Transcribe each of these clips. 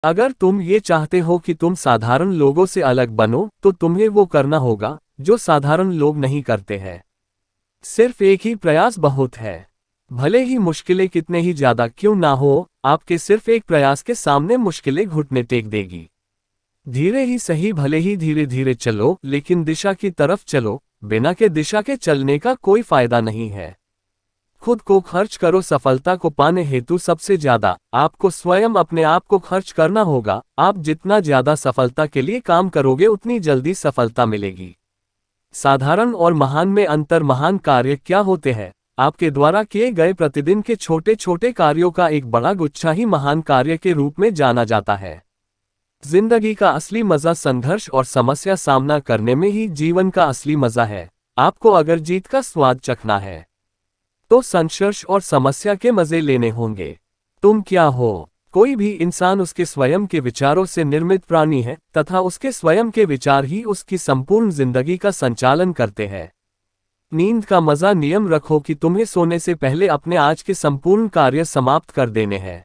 अगर तुम ये चाहते हो कि तुम साधारण लोगों से अलग बनो, तो तुम्हें वो करना होगा जो साधारण लोग नहीं करते हैं। सिर्फ एक ही प्रयास बहुत है। भले ही मुश्किलें कितने ही ज्यादा क्यों ना हो, आपके सिर्फ एक प्रयास के सामने मुश्किलें घुटने टेक देगी। धीरे ही सही, भले ही धीरे धीरे चलो, लेकिन दिशा की तरफ चलो। बिना के दिशा के चलने का कोई फायदा नहीं है। खुद को खर्च करो सफलता को पाने हेतु। सबसे ज्यादा आपको स्वयं अपने आप को खर्च करना होगा। आप जितना ज्यादा सफलता के लिए काम करोगे, उतनी जल्दी सफलता मिलेगी। साधारण और महान में अंतर। महान कार्य क्या होते हैं? आपके द्वारा किए गए प्रतिदिन के छोटे छोटे कार्यों का एक बड़ा गुच्छा ही महान कार्य के रूप में जाना जाता है। जिंदगी का असली मजा संघर्ष और समस्या सामना करने में ही जीवन का असली मजा है। आपको अगर जीत का स्वाद चखना है, तो संघर्ष और समस्या के मजे लेने होंगे। तुम क्या हो? कोई भी इंसान उसके स्वयं के विचारों से निर्मित प्राणी है, तथा उसके स्वयं के विचार ही उसकी संपूर्ण जिंदगी का संचालन करते हैं। नींद का मजा। नियम रखो कि तुम्हें सोने से पहले अपने आज के संपूर्ण कार्य समाप्त कर देने हैं,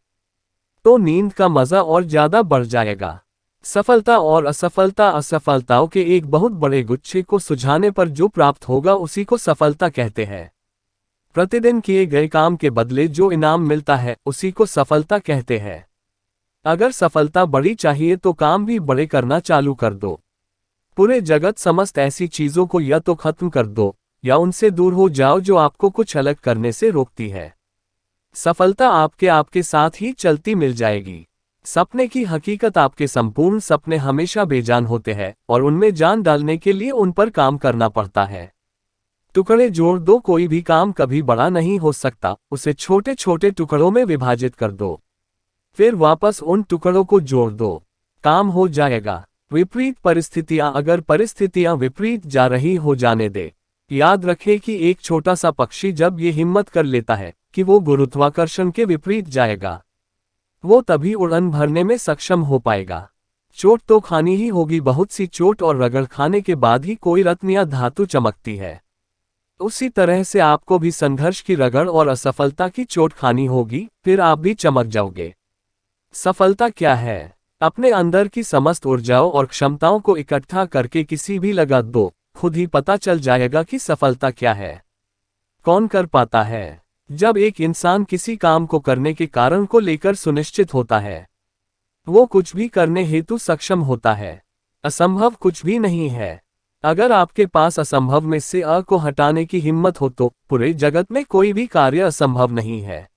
तो नींद का मजा और ज्यादा बढ़ जाएगा। सफलता और असफलता। असफलताओं के एक बहुत बड़े गुच्छे को सुलझाने पर जो प्राप्त होगा, उसी को सफलता कहते हैं। प्रतिदिन किए गए काम के बदले जो इनाम मिलता है, उसी को सफलता कहते हैं। अगर सफलता बड़ी चाहिए तो काम भी बड़े करना चालू कर दो। पूरे जगत समस्त ऐसी चीजों को या तो खत्म कर दो, या उनसे दूर हो जाओ जो आपको कुछ अलग करने से रोकती है। सफलता आपके साथ ही चलती मिल जाएगी। सपने की हकीकत। आपके संपूर्ण सपने हमेशा बेजान होते हैं, और उनमें जान डालने के लिए उन पर काम करना पड़ता है। टुकड़े जोड़ दो। कोई भी काम कभी बड़ा नहीं हो सकता, उसे छोटे छोटे टुकड़ों में विभाजित कर दो, फिर वापस उन टुकड़ों को जोड़ दो, काम हो जाएगा। विपरीत परिस्थितियां। अगर परिस्थितियां विपरीत जा रही हो, जाने दे। याद रखें कि एक छोटा सा पक्षी जब ये हिम्मत कर लेता है कि वो गुरुत्वाकर्षण के विपरीत जाएगा, वो तभी उड़ान भरने में सक्षम हो पाएगा। चोट तो खानी ही होगी। बहुत सी चोट और रगड़ खाने के बाद ही कोई रत्न या धातु चमकती है। उसी तरह से आपको भी संघर्ष की रगड़ और असफलता की चोट खानी होगी, फिर आप भी चमक जाओगे। सफलता क्या है? अपने अंदर की समस्त ऊर्जाओं और क्षमताओं को इकट्ठा करके किसी भी लगा दो, खुद ही पता चल जाएगा कि सफलता क्या है। कौन कर पाता है? जब एक इंसान किसी काम को करने के कारण को लेकर सुनिश्चित होता है, वो कुछ भी करने हेतु सक्षम होता है। असंभव कुछ भी नहीं है। अगर आपके पास असंभव में से अ को हटाने की हिम्मत हो, तो पूरे जगत में कोई भी कार्य असंभव नहीं है।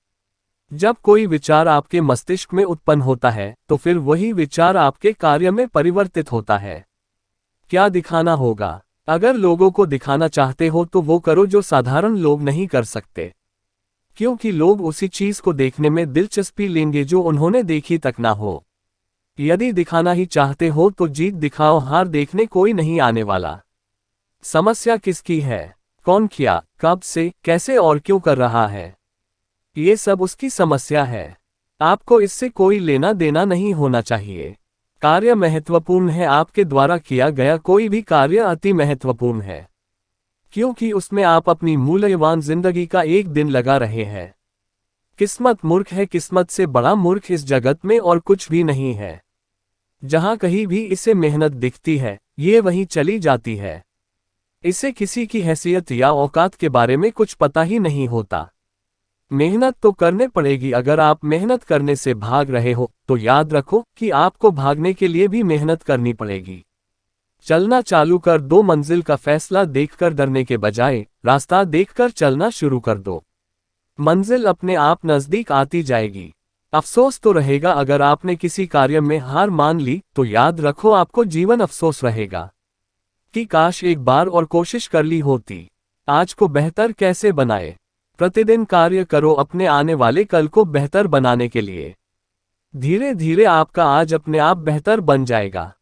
जब कोई विचार आपके मस्तिष्क में उत्पन्न होता है, तो फिर वही विचार आपके कार्य में परिवर्तित होता है। क्या दिखाना होगा? अगर लोगों को दिखाना चाहते हो, तो वो करो जो साधारण लोग नहीं कर सकते, क्योंकि लोग उसी चीज को देखने में दिलचस्पी लेंगे जो उन्होंने देखी तक ना हो। यदि दिखाना ही चाहते हो तो जीत दिखाओ, हार देखने कोई नहीं आने वाला। समस्या किसकी है? कौन क्या, कब से, कैसे और क्यों कर रहा है, ये सब उसकी समस्या है। आपको इससे कोई लेना देना नहीं होना चाहिए। कार्य महत्वपूर्ण है। आपके द्वारा किया गया कोई भी कार्य अति महत्वपूर्ण है, क्योंकि उसमें आप अपनी मूल्यवान जिंदगी का एक दिन लगा रहे हैं। किस्मत मूर्ख है। किस्मत से बड़ा मूर्ख इस जगत में और कुछ भी नहीं है। जहां कहीं भी इसे मेहनत दिखती है, ये वहीं चली जाती है। इसे किसी की हैसियत या औकात के बारे में कुछ पता ही नहीं होता। मेहनत तो करने पड़ेगी। अगर आप मेहनत करने से भाग रहे हो, तो याद रखो कि आपको भागने के लिए भी मेहनत करनी पड़ेगी। चलना चालू कर दो। मंजिल का फैसला देखकर डरने के बजाय रास्ता देखकर चलना शुरू कर दो। मंजिल अपने आप नजदीक आती जाएगी। अफसोस तो रहेगा अगर आपने किसी कार्य में हार मान ली, तो याद रखो आपको जीवन अफसोस रहेगा कि काश एक बार और कोशिश कर ली होती। आज को बेहतर कैसे बनाए? प्रतिदिन कार्य करो अपने आने वाले कल को बेहतर बनाने के लिए। धीरे धीरे आपका आज अपने आप बेहतर बन जाएगा।